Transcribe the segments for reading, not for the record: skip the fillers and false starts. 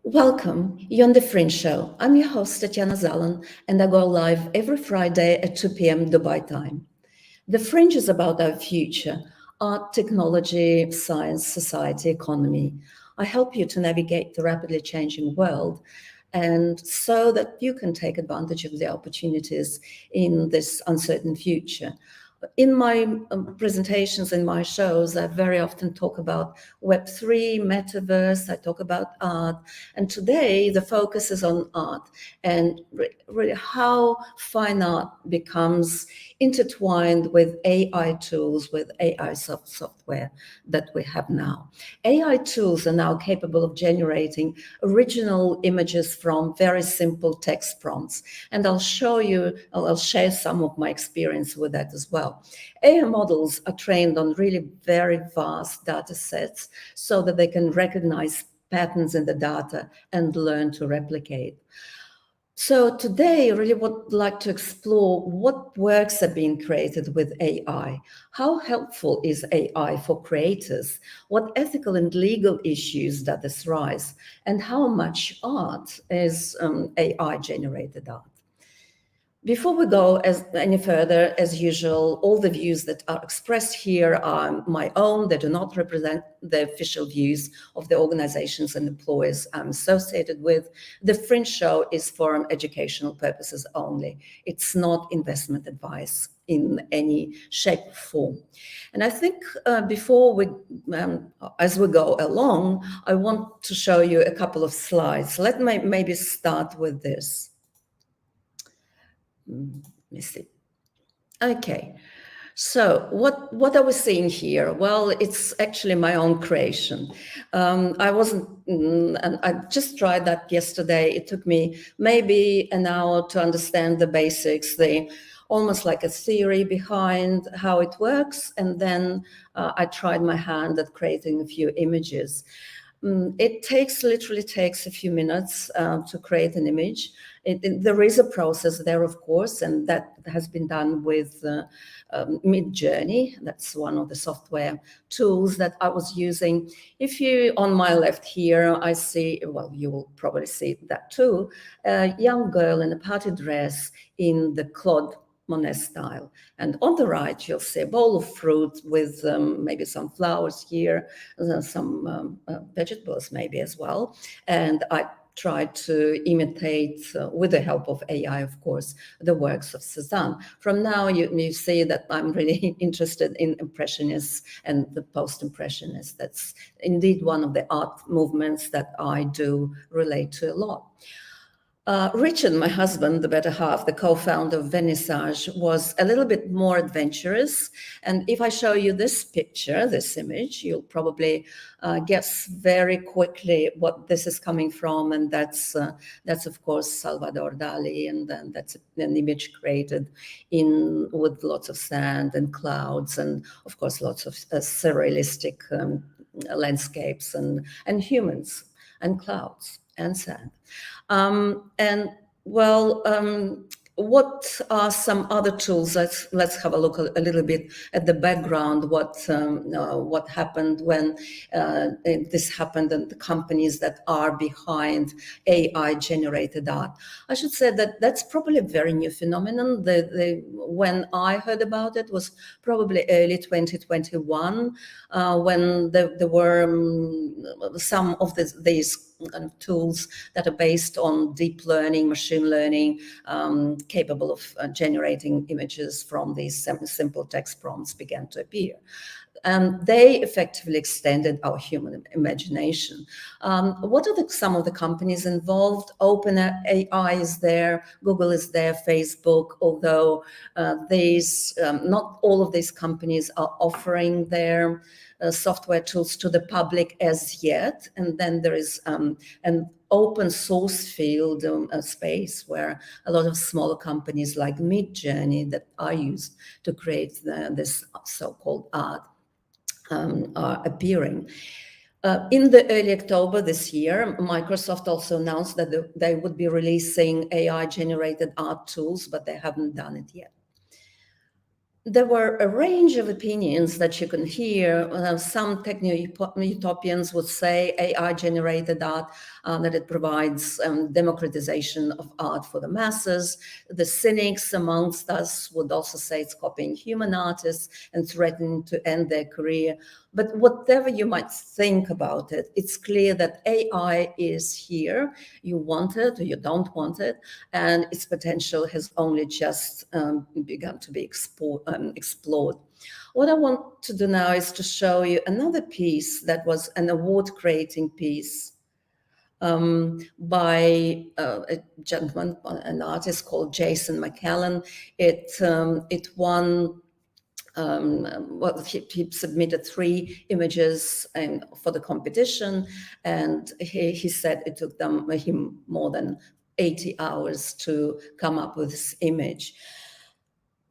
Welcome. You're on The Fringe Show. I'm your host, Tatiana Zalan, and I go live every Friday at 2 p.m. Dubai time. The Fringe is about our future: art, technology, science, society, economy. I help you to navigate the rapidly changing world and so that you can take advantage of the opportunities in this uncertain future. In my presentations, in my shows, I very often talk about Web3, metaverse, I talk about art. And today the focus is on art and really how fine art becomes intertwined with AI tools, with AI software that we have now. AI tools are now capable of generating original images from very simple text prompts. And I'll share some of my experience with that as well. AI models are trained on really very vast data sets so that they can recognize patterns in the data and learn to replicate. So today, I really would like to explore what works are being created with AI. How helpful is AI for creators? What ethical and legal issues does this rise? And how much art is AI-generated art? Before we go any further, as usual, all the views that are expressed here are my own. They do not represent the official views of the organizations and employers I'm associated with. The Fringe Show is for educational purposes only. It's not investment advice in any shape or form. And I think as we go along, I want to show you a couple of slides. Let me maybe start with this. Let me see. Okay, so what are we seeing here? Well, it's actually my own creation. I wasn't, and I just tried that yesterday. It took me maybe an hour to understand the basics, almost like a theory behind how it works, and then I tried my hand at creating a few images. It literally takes a few minutes to create an image. There is a process there, of course, and that has been done with Midjourney. That's one of the software tools that I was using. If you, on my left here, I see, well, you will probably see that too, a young girl in a party dress in the Claude Monet style. And on the right, you'll see a bowl of fruit with maybe some flowers here, some vegetables maybe as well. And I tried to imitate, with the help of AI, of course, the works of Cézanne. From now, you see that I'm really interested in Impressionists and the Post-Impressionists. That's indeed one of the art movements that I do relate to a lot. Richard, my husband, the better half, the co-founder of Vernissage, was a little bit more adventurous. And if I show you this picture, this image, you'll probably guess very quickly what this is coming from. And that's of course, Salvador Dali. And then that's an image created with lots of sand and clouds and, of course, lots of surrealistic landscapes and humans and clouds and sand. What are some other tools? Let's have a look a little bit at the background. What happened when this happened, and the companies that are behind AI-generated art. I should say that that's probably a very new phenomenon. When I heard about it was probably early 2021, when there were some of these kind of tools that are based on deep learning, machine learning, capable of generating images from these simple text prompts began to appear. They effectively extended our human imagination. What are some of the companies involved? OpenAI is there, Google is there, Facebook, although not all of these companies are offering their software tools to the public as yet. And then there is an open source field, a space where a lot of smaller companies like Midjourney that are used to create this so-called art are appearing. In the early October this year, Microsoft also announced that they would be releasing AI-generated art tools, but they haven't done it yet. there were a range of opinions that you can hear. Some techno-utopians would say AI generated art, that it provides democratization of art for the masses. The cynics amongst us would also say it's copying human artists and threatening to end their career. But whatever you might think about it, it's clear that AI is here. You want it or you don't want it, and its potential has only just begun to be explored. What I want to do now is to show you another piece that was an award-creating piece by a gentleman, an artist called Jason McCallan. It won. Well, he submitted 3 images for the competition, and he said it took him more than 80 hours to come up with this image.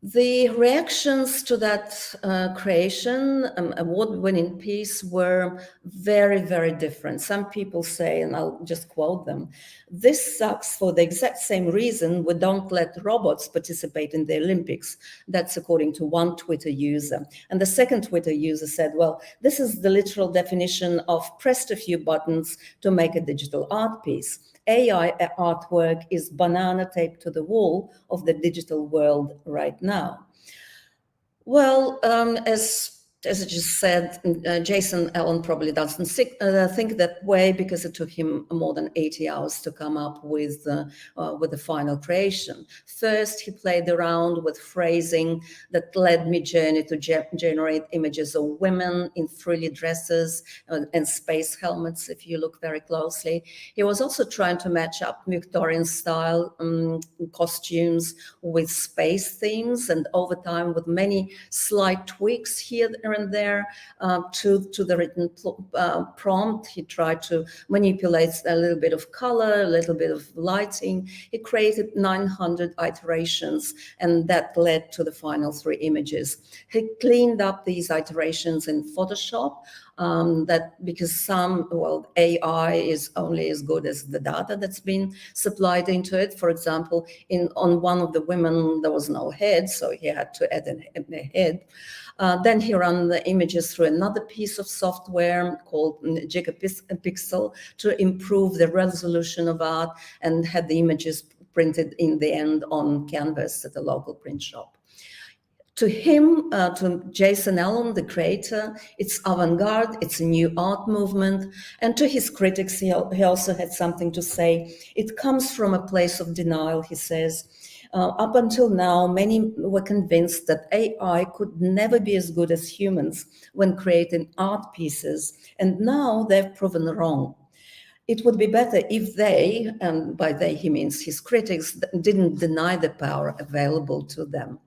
The reactions to that creation, award-winning piece, were very, very different. Some people say, and I'll just quote them, "This sucks for the exact same reason we don't let robots participate in the Olympics." That's according to one Twitter user. And the second Twitter user said, "Well, this is the literal definition of pressed a few buttons to make a digital art piece. AI artwork is banana taped to the wall of the digital world right now." Well, as I just said, Jason Allen probably doesn't think that way, because it took him more than 80 hours to come up with the final creation. First, he played around with phrasing that led Midjourney to generate images of women in frilly dresses and space helmets, if you look very closely. He was also trying to match up Victorian style costumes with space themes, and over time, with many slight tweaks here and there to the written prompt. He tried to manipulate a little bit of color, a little bit of lighting. He created 900 iterations, and that led to the final 3 images. He cleaned up these iterations in Photoshop, because AI is only as good as the data that's been supplied into it. For example, on one of the women, there was no head, so he had to add a head. Then he ran the images through another piece of software called Gigapixel to improve the resolution of art, and had the images printed in the end on canvas at a local print shop. To him, to Jason Allen, the creator, it's avant-garde, it's a new art movement. And to his critics, he also had something to say. It comes from a place of denial, he says. Up until now, many were convinced that AI could never be as good as humans when creating art pieces, and now they've proven wrong. It would be better if they, and by they he means his critics, didn't deny the power available to them.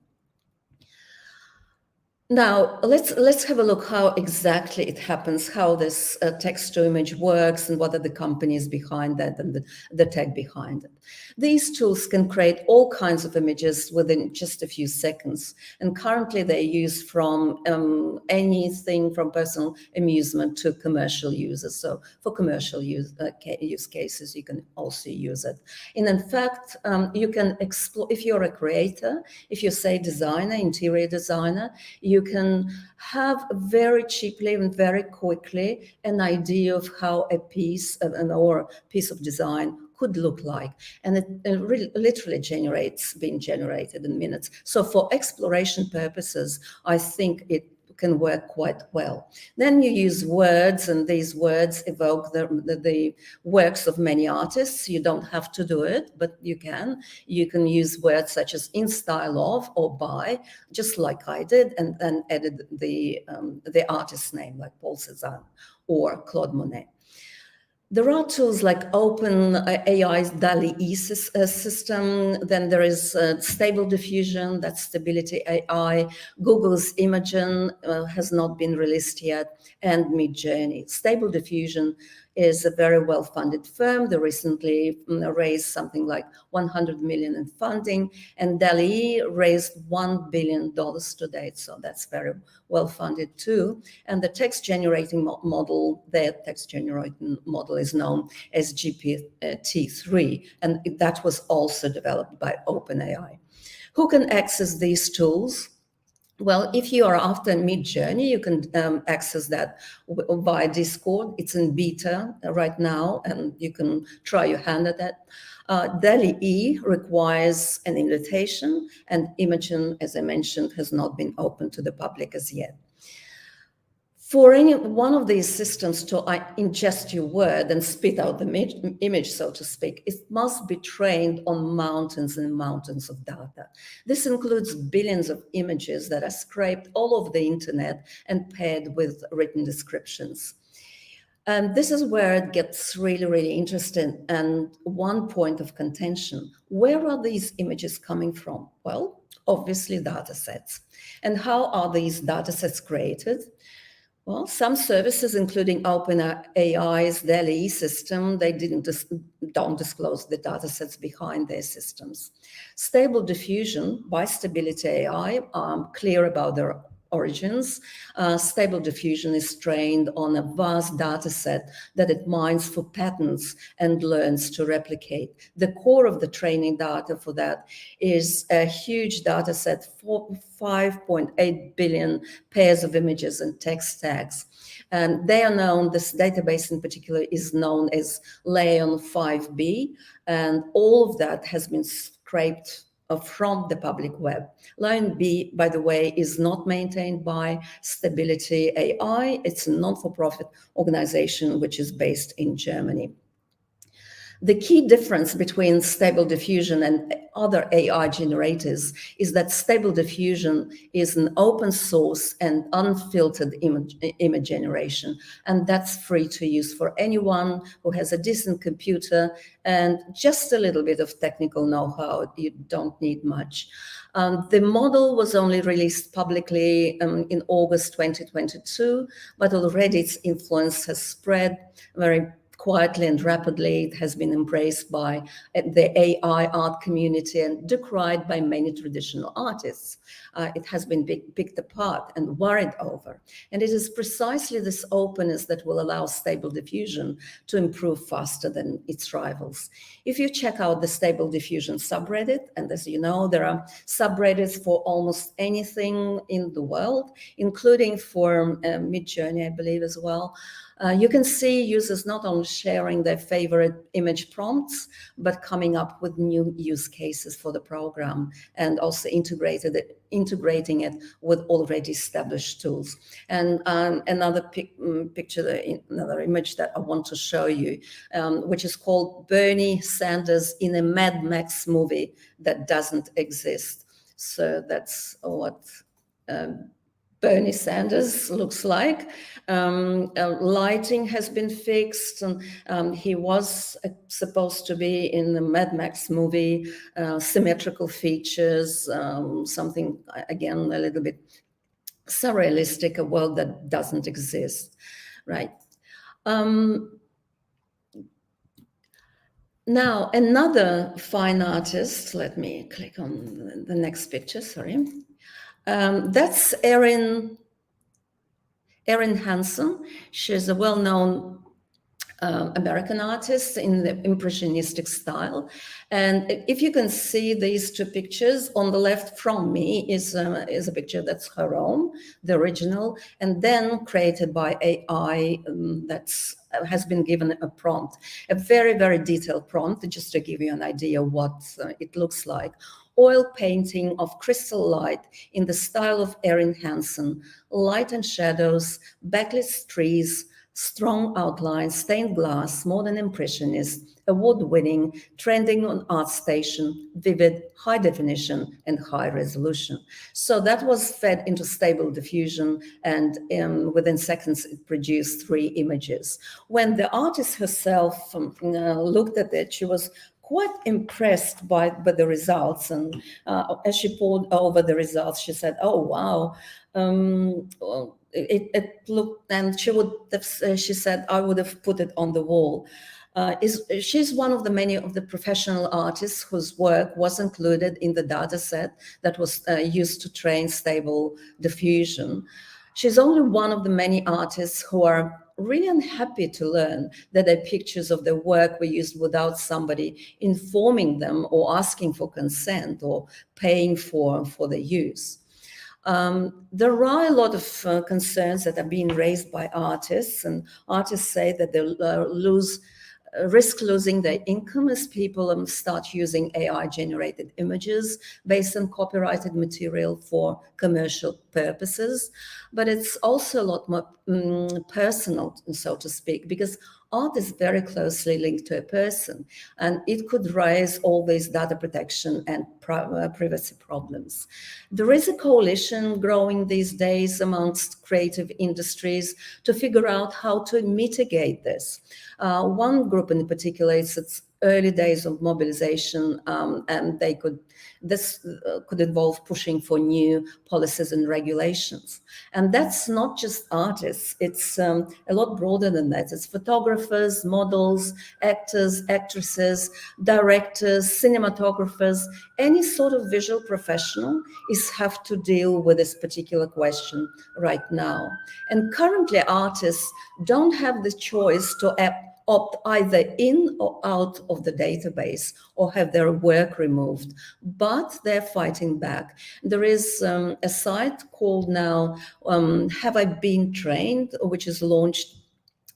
Now, let's have a look how exactly it happens, how this text-to-image works, and what are the companies behind that and the tech behind it. These tools can create all kinds of images within just a few seconds, and currently they're used from anything from personal amusement to commercial users. So for commercial use cases, you can also use it. And in fact, you can explore, if you're a creator, if you're, say, designer, interior designer, you can have very cheaply and very quickly an idea of how a piece or a piece of design could look like. And it really literally being generated in minutes. So for exploration purposes, I think it can work quite well. Then you use words, and these words evoke the works of many artists. You don't have to do it, but you can. You can use words such as "in style of" or "by," just like I did, and then added the artist's name, like Paul Cézanne or Claude Monet. There are tools like OpenAI's DALL-E system. Then there is Stable Diffusion, that's Stability AI. Google's Imagen has not been released yet, and Midjourney. Stable Diffusion is a very well-funded firm. They recently raised something like 100 million in funding, and DALL-E raised $1 billion to date, so that's very well-funded too. And the text-generating model, their text-generating model is known as GPT-3, and that was also developed by OpenAI. Who can access these tools? Well, if you are after Mid-Journey, you can access that via Discord. It's in beta right now, and you can try your hand at that. DALI E requires an invitation, and Imogen, as I mentioned, has not been open to the public as yet. For any one of these systems to ingest your word and spit out the image, so to speak, it must be trained on mountains and mountains of data. This includes billions of images that are scraped all over the internet and paired with written descriptions. And this is where it gets really, really interesting. And one point of contention, where are these images coming from? Well, obviously data sets. And how are these data sets created? Well, some services, including OpenAI's DALI system, they don't disclose the datasets behind their systems. Stable Diffusion by Stability AI are clear about their origins. Stable Diffusion is trained on a vast data set that it mines for patterns and learns to replicate. The core of the training data for that is a huge data set, 5.8 billion pairs of images and text tags. And they are known, this database in particular is known as Leon 5B, and all of that has been scraped from the public web. Lion B, by the way, is not maintained by Stability AI. It's a non-for-profit organization which is based in Germany. The key difference between Stable Diffusion and other AI generators is that Stable Diffusion is an open source and unfiltered image generation, and that's free to use for anyone who has a decent computer and just a little bit of technical know-how. You don't need much. The model was only released publicly in August 2022, but already its influence has spread very quietly and rapidly. It has been embraced by the AI art community and decried by many traditional artists. It has been picked apart and worried over. And it is precisely this openness that will allow Stable Diffusion to improve faster than its rivals. If you check out the Stable Diffusion subreddit, and as you know, there are subreddits for almost anything in the world, including for Mid-Journey, I believe, as well. You can see users not only sharing their favorite image prompts, but coming up with new use cases for the program and also integrating it with already established tools. And another picture, another image that I want to show you, which is called Bernie Sanders in a Mad Max movie that doesn't exist. So that's what Bernie Sanders looks like. Lighting has been fixed, and he was supposed to be in the Mad Max movie. Symmetrical features, something again a little bit surrealistic, a world that doesn't exist, right? Now, another fine artist. Let me click on the next picture. Sorry. That's Erin Hansen. She's a well-known American artist in the impressionistic style. And if you can see these two pictures, on the left from me is a picture that's her own, the original, and then created by AI has been given a prompt, a very, very detailed prompt, just to give you an idea what it looks like. Oil painting of crystal light in the style of Erin Hansen, light and shadows, backlit trees, strong outlines, stained glass, modern impressionist, award-winning, trending on ArtStation, vivid, high definition, and high resolution. So that was fed into Stable Diffusion, and within seconds it produced 3 images. When the artist herself looked at it, she was quite impressed by the results. And as she pored over the results, she said, "Oh, wow. It looked," and she said, "I would have put it on the wall." She's one of the many of the professional artists whose work was included in the data set that was used to train Stable Diffusion. She's only one of the many artists who are really unhappy to learn that their pictures of their work were used without somebody informing them or asking for consent or paying for the use. There are a lot of concerns that are being raised by artists, and artists say that they'll risk losing their income as people start using AI-generated images based on copyrighted material for commercial purposes. But it's also a lot more personal, so to speak, because art is very closely linked to a person, and it could raise all these data protection and privacy problems. There is a coalition growing these days amongst creative industries to figure out how to mitigate this. One group in particular, it's its early days of mobilization, and this could involve pushing for new policies and regulations. And that's not just artists, it's a lot broader than that. It's photographers, models, actors, actresses, directors, cinematographers, any sort of visual professional have to deal with this particular question right now. And currently artists don't have the choice to opt either in or out of the database or have their work removed, but they're fighting back. There is a site called now Have I Been Trained, which is launched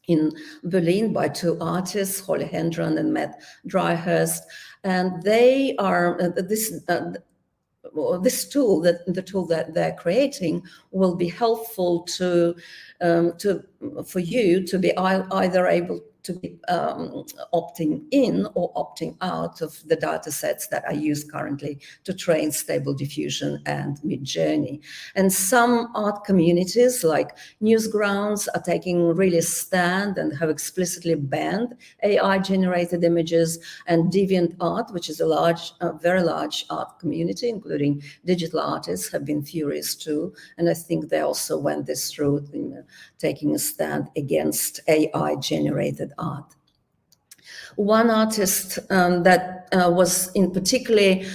in Berlin by two artists, Holly Hendron and Matt Dryhurst, and they are this tool, the tool that they're creating, will be helpful for you to be either able to be opting in or opting out of the data sets that are used currently to train Stable Diffusion and Midjourney. And some art communities like Newsgrounds are taking really a stand and have explicitly banned AI-generated images, and DeviantArt, which is a very large art community, including digital artists, have been furious too. And I think they also went this route in taking a stand against AI-generated art. One artist that was in particularly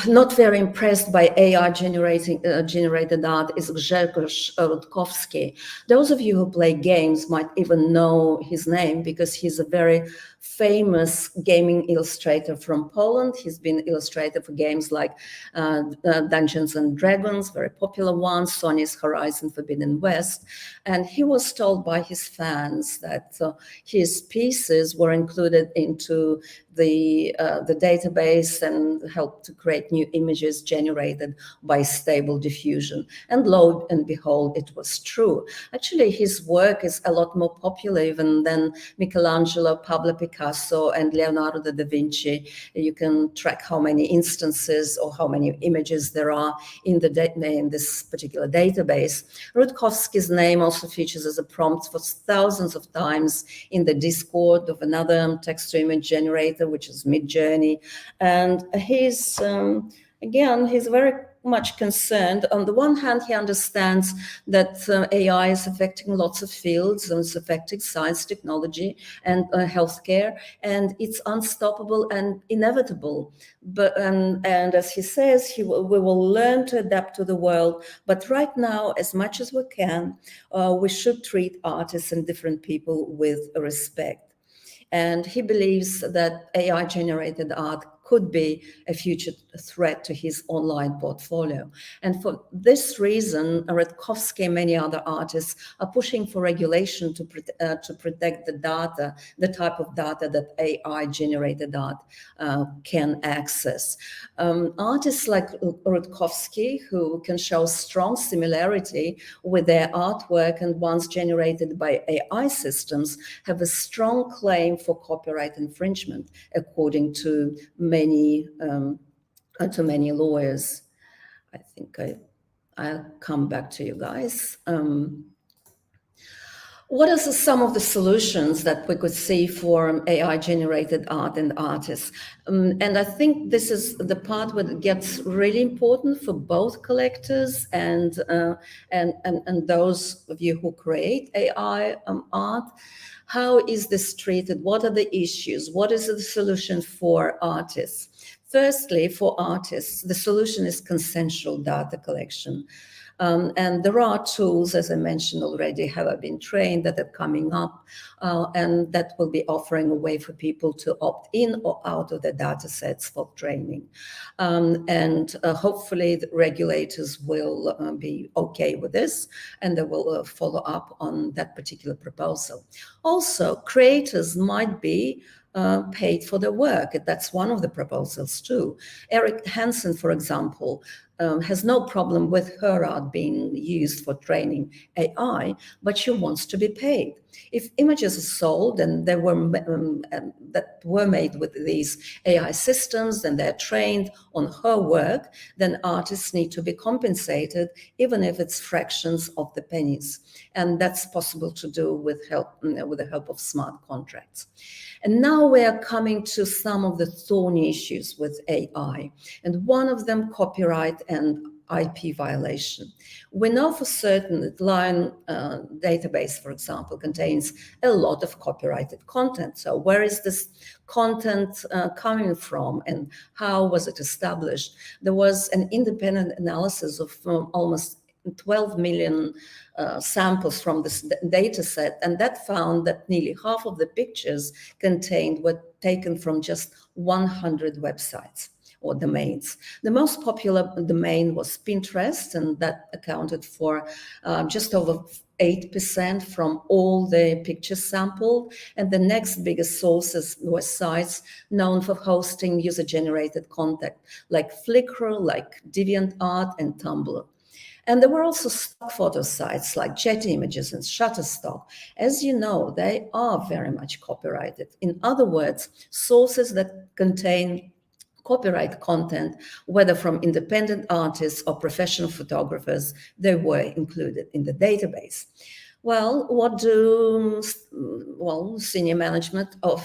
not very impressed by AI generated art is Grzegorz Rutkowski. Those of you who play games might even know his name because he's a very famous gaming illustrator from Poland. He's been illustrator for games like Dungeons and Dragons, very popular ones, Sony's Horizon Forbidden West. And he was told by his fans that his pieces were included into the database and helped to create new images generated by Stable Diffusion. And lo and behold, it was true. Actually, his work is a lot more popular even than Michelangelo, Pablo Picasso, and Leonardo da Vinci. You can track how many instances or how many images there are in this particular database. Rutkowski's name also features as a prompt for thousands of times in the Discord of another text-to-image generator, which is Midjourney. And he's very much concerned. On the one hand, he understands that AI is affecting lots of fields, and it's affecting science, technology, and healthcare, and it's unstoppable and inevitable. But and as he says, we will learn to adapt to the world. But right now, as much as we can, we should treat artists and different people with respect. And he believes that AI-generated art could be a future threat to his online portfolio. And for this reason, Rutkowski and many other artists are pushing for regulation to protect the data, the type of data that AI-generated art can access. Artists like Rutkowski, who can show strong similarity with their artwork and ones generated by AI systems, have a strong claim for copyright infringement, according to many lawyers. I think I'll come back to you guys. What are some of the solutions that we could see for AI-generated art and artists? And I think this is the part where it gets really important for both collectors and those of you who create AI art. How is this treated? What are the issues? What is the solution for artists? Firstly, for artists, the solution is consensual data collection. And there are tools, as I mentioned already, have been trained that are coming up, and that will be offering a way for people to opt in or out of the data sets for training. And hopefully the regulators will be okay with this, and they will follow up on that particular proposal. Also, creators might be paid for their work. That's one of the proposals too. Eric Hansen, for example, has no problem with her art being used for training AI, but she wants to be paid. If images are sold and they were that were made with these AI systems and they're trained on her work, then artists need to be compensated, even if it's fractions of the pennies. And that's possible to do with the help of smart contracts. And now we are coming to some of the thorny issues with AI, and one of them, copyright and IP violation. We know for certain that Lion database, for example, contains a lot of copyrighted content. So where is this content coming from, and how was it established? There was an independent analysis of almost 12 million samples from this data set, and that found that nearly half of the pictures contained were taken from just 100 websites or domains. The most popular domain was Pinterest, and that accounted for just over 8% from all the pictures sampled. And the next biggest sources were sites known for hosting user-generated content, like Flickr, like DeviantArt, and Tumblr. And there were also stock photo sites like Jet Images and Shutterstock. As you know, they are very much copyrighted. In other words, sources that contain copyright content, whether from independent artists or professional photographers, they were included in the database. Well, what do senior management of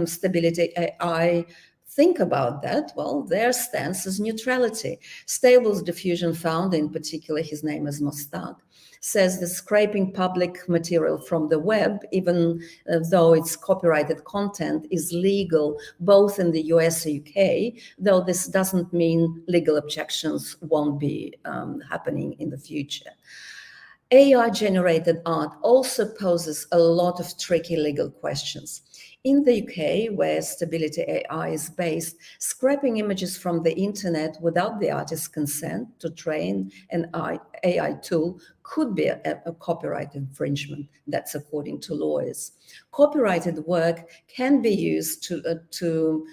Stability AI think about that? Well, their stance is neutrality. Stable Diffusion founder, in particular, his name is Mostad, says that scraping public material from the web, even though it's copyrighted content, is legal both in the US and UK, though this doesn't mean legal objections won't be happening in the future. AI-generated art also poses a lot of tricky legal questions. In the UK, where Stability AI is based, scraping images from the internet without the artist's consent to train an AI tool could be a copyright infringement. That's according to lawyers. Copyrighted work can be used to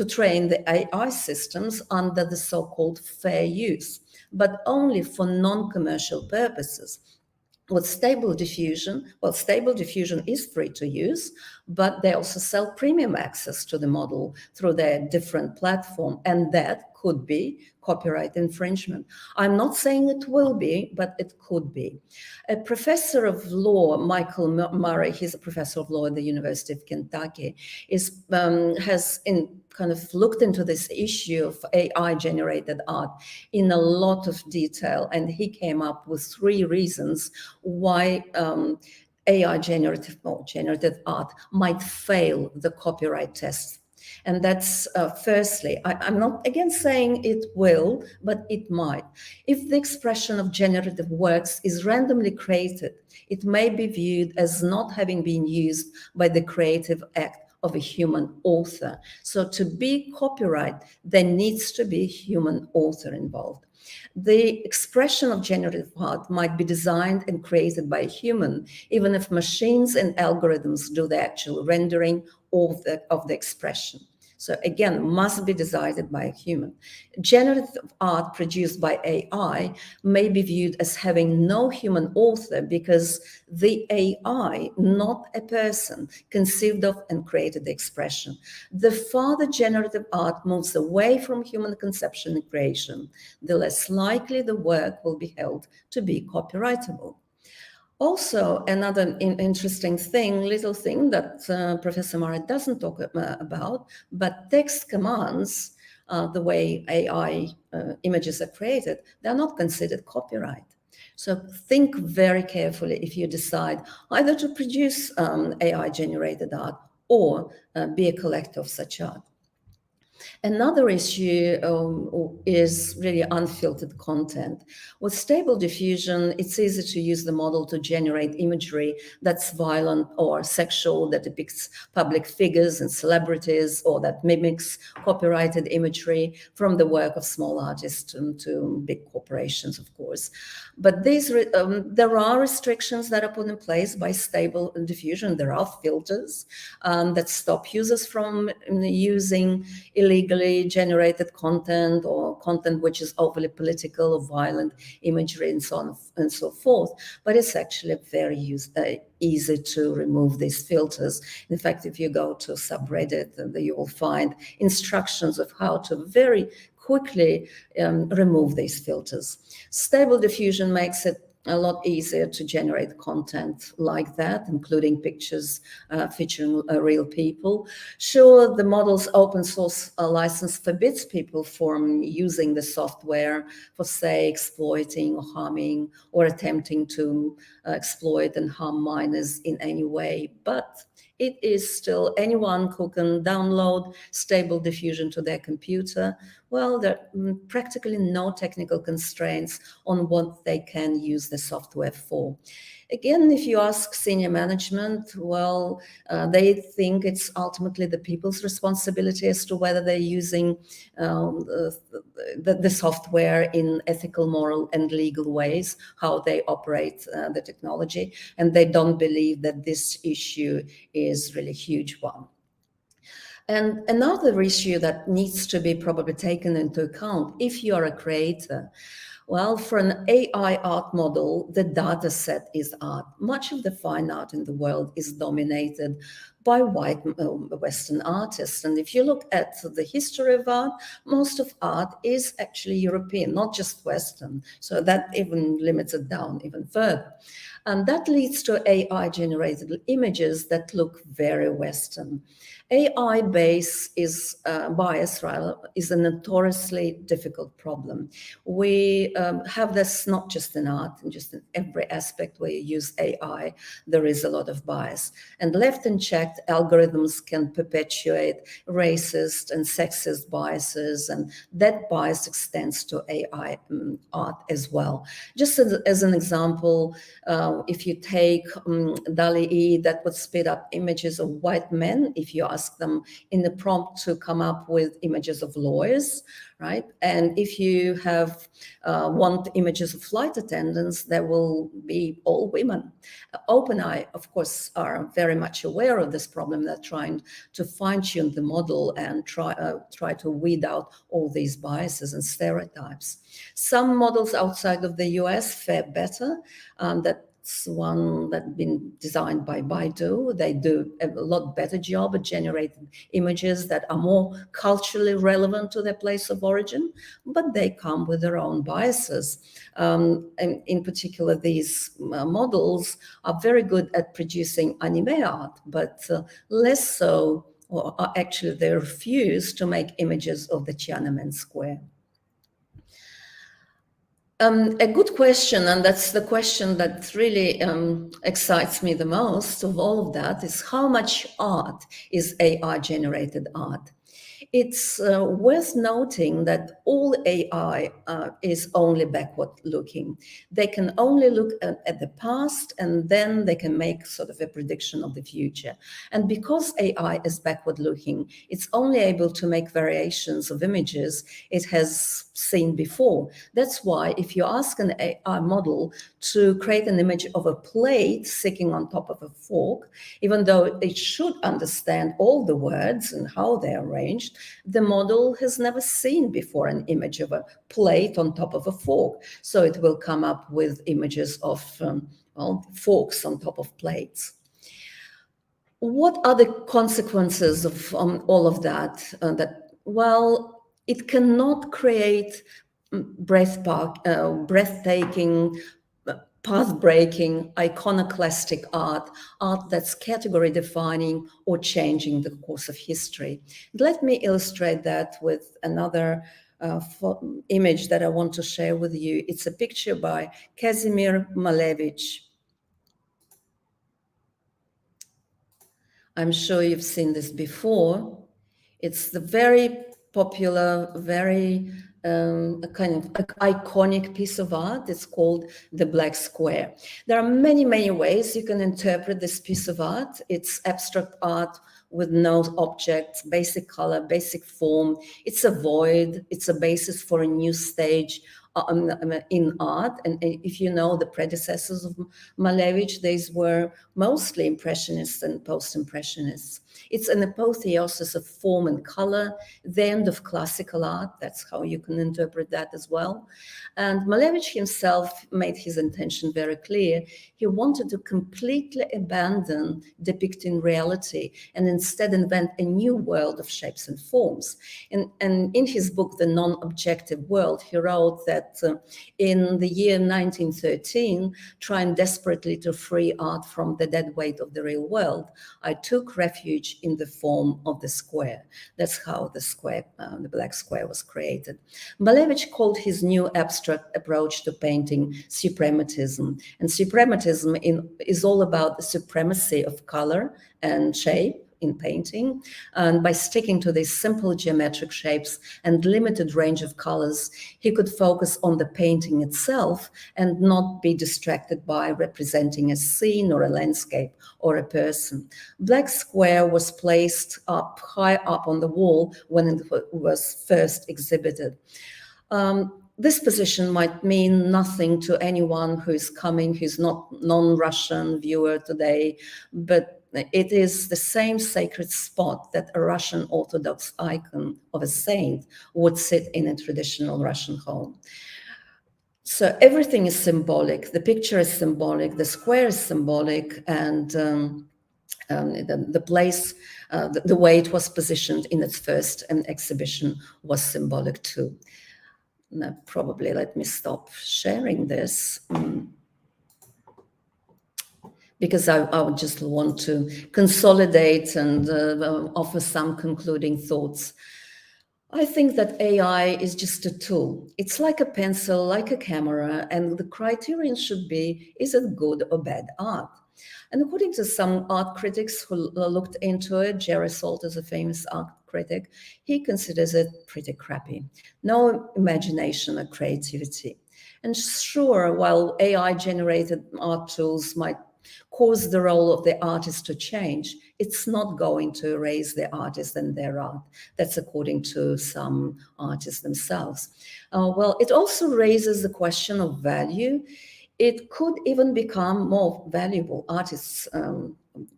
train the AI systems under the so-called fair use, but only for non-commercial purposes. With Stable Diffusion, well, Stable Diffusion is free to use, but they also sell premium access to the model through their different platform, and that could be copyright infringement. I'm not saying it will be, but it could be. A professor of law, Michael Murray, he's a professor of law at the University of Kentucky, has kind of looked into this issue of AI-generated art in a lot of detail, and he came up with 3 reasons why AI generative art might fail the copyright test. And that's firstly, I'm not again saying it will, but it might. If the expression of generative works is randomly created, it may be viewed as not having been used by the creative act of a human author. So to be copyright, there needs to be a human author involved. The expression of generative art might be designed and created by a human, even if machines and algorithms do the actual rendering of the expression. So again, must be decided by a human. Generative art produced by AI may be viewed as having no human author because the AI, not a person, conceived of and created the expression. The farther generative art moves away from human conception and creation, the less likely the work will be held to be copyrightable. Also, another interesting little thing that Professor Murray doesn't talk about, but text commands, the way AI images are created, they're not considered copyright. So think very carefully if you decide either to produce AI-generated art or be a collector of such art. Another issue is really unfiltered content. With stable diffusion, it's easy to use the model to generate imagery that's violent or sexual, that depicts public figures and celebrities, or that mimics copyrighted imagery from the work of small artists to big corporations, of course. But there are restrictions that are put in place by stable diffusion. There are filters that stop users from using illegally generated content or content which is overly political or violent imagery and so on and so forth. But it's actually very easy to remove these filters. In fact, if you go to subreddit, you will find instructions of how to very quickly remove these filters. Stable diffusion makes it a lot easier to generate content like that, including pictures featuring real people. Sure, the model's open source license forbids people from using the software for, say, exploiting or harming or attempting to exploit and harm minors in any way. But it is still anyone who can download stable diffusion to their computer. Well, there are practically no technical constraints on what they can use the software for. Again, if you ask senior management, well, they think it's ultimately the people's responsibility as to whether they're using the software in ethical, moral, and legal ways, how they operate the technology. And they don't believe that this issue is really a huge one. And another issue that needs to be probably taken into account if you are a creator, well, for an AI art model, the data set is art. Much of the fine art in the world is dominated by white Western artists. And if you look at the history of art, most of art is actually European, not just Western. So that even limits it down even further. And that leads to AI-generated images that look very Western. AI bias is a notoriously difficult problem. We have this not just in art, and just in every aspect where you use AI, there is a lot of bias. And left unchecked, algorithms can perpetuate racist and sexist biases, and that bias extends to AI art as well. Just as an example, if you take DALL-E, that would spit up images of white men if you ask them in the prompt to come up with images of lawyers, right? And if you want images of flight attendants, there will be all women. OpenAI, of course, are very much aware of this problem. They're trying to fine-tune the model and try to weed out all these biases and stereotypes. Some models outside of the US fare better. That's one that's been designed by Baidu. They do a lot better job at generating images that are more culturally relevant to their place of origin, but they come with their own biases. And in particular, these models are very good at producing anime art, but less so, or actually they refuse to make images of the Tiananmen Square. A good question, and that's the question that really excites me the most of all of that, is how much art is AI-generated art? It's worth noting that all AI is only backward looking. They can only look at the past, and then they can make sort of a prediction of the future. And because AI is backward looking, it's only able to make variations of images it has seen before. That's why if you ask an AI model to create an image of a plate sitting on top of a fork, even though it should understand all the words and how they're arranged, the model has never seen before an image of a plate on top of a fork. So it will come up with images of forks on top of plates. What are the consequences of all of that? Well, it cannot create breathtaking, path-breaking, iconoclastic art that's category-defining or changing the course of history. Let me illustrate that with another image that I want to share with you. It's a picture by Kazimir Malevich. I'm sure you've seen this before. It's the very popular, very a kind of iconic piece of art. It's called the Black Square. There are many, many ways you can interpret this piece of art. It's abstract art with no objects, basic color, basic form. It's a void. It's a basis for a new stage in art. And if you know the predecessors of Malevich, these were mostly Impressionists and Post-Impressionists. It's an apotheosis of form and color, the end of classical art. That's how you can interpret that as well. And Malevich himself made his intention very clear. He wanted to completely abandon depicting reality and instead invent a new world of shapes and forms. And in his book, The Non-Objective World, he wrote that in the year 1913, trying desperately to free art from the dead weight of the real world, I took refuge in the form of the square. That's how the square, the Black Square, was created. Malevich called his new abstract approach to painting suprematism. And suprematism is all about the supremacy of color and shape in painting. And by sticking to these simple geometric shapes and limited range of colors, he could focus on the painting itself and not be distracted by representing a scene or a landscape or a person. Black Square was placed up high up on the wall when it was first exhibited. This position might mean nothing to anyone who's coming, who's not non-Russian viewer today, but it is the same sacred spot that a Russian Orthodox icon of a saint would sit in a traditional Russian home. So everything is symbolic. The picture is symbolic. The square is symbolic, and the place, the way it was positioned in its first exhibition was symbolic too. Now, probably let me stop sharing this. Because I would just want to consolidate and offer some concluding thoughts. I think that AI is just a tool. It's like a pencil, like a camera, and the criterion should be, is it good or bad art? And according to some art critics who looked into it, Jerry Salt is a famous art critic, he considers it pretty crappy. No imagination or creativity. And sure, while AI-generated art tools might cause the role of the artist to change, it's not going to erase the artist and their art. That's according to some artists themselves. Well, it also raises the question of value. It could even become more valuable, artists'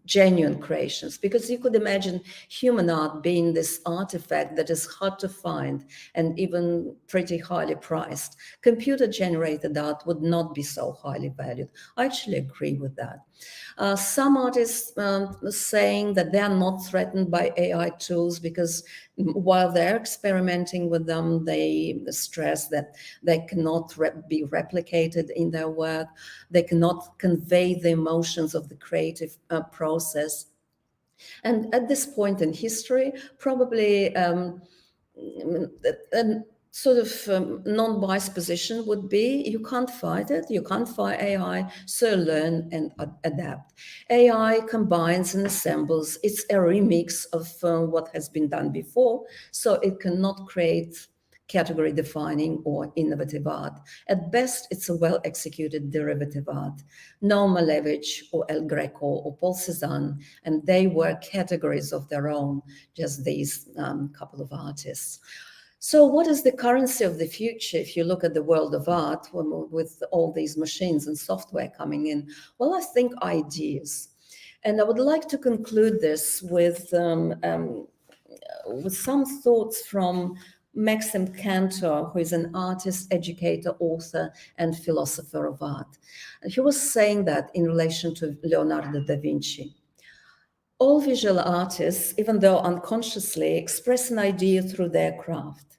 genuine creations, because you could imagine human art being this artifact that is hard to find and even pretty highly priced. Computer-generated art would not be so highly valued. I actually agree with that. Some artists saying that they are not threatened by AI tools because while they're experimenting with them, they stress that they cannot be replicated in their work. They cannot convey the emotions of the creative process. And at this point in history, probably sort of non-biased position would be, you can't fight it, you can't fight AI, so learn and adapt. AI combines and assembles, it's a remix of what has been done before, so it cannot create category defining or innovative art. At best, it's a well-executed derivative art. No Malevich or El Greco or Paul Cézanne, and they were categories of their own, just these couple of artists. So what is the currency of the future if you look at the world of art with all these machines and software coming in? Well, I think ideas. And I would like to conclude this with some thoughts from Maxim Cantor, who is an artist, educator, author, and philosopher of art. He was saying that in relation to Leonardo da Vinci. All visual artists, even though unconsciously, express an idea through their craft.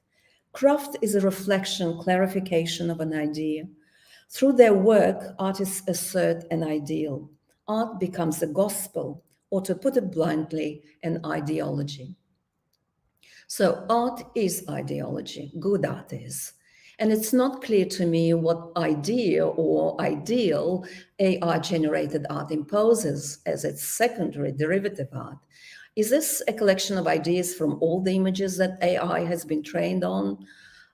Craft is a reflection, clarification of an idea. Through their work, artists assert an ideal. Art becomes a gospel, or to put it bluntly, an ideology. So art is ideology, good art is. And it's not clear to me what idea or ideal AI-generated art imposes as its secondary derivative art. Is this a collection of ideas from all the images that AI has been trained on?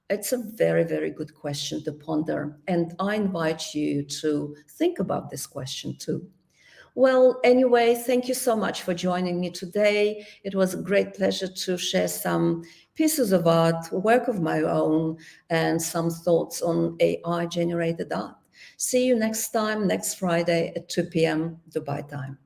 It's a very, very good question to ponder. And I invite you to think about this question too. Well, anyway, thank you so much for joining me today. It was a great pleasure to share some pieces of art, work of my own, and some thoughts on AI generated art. See you next time, next Friday at 2 p.m. Dubai time.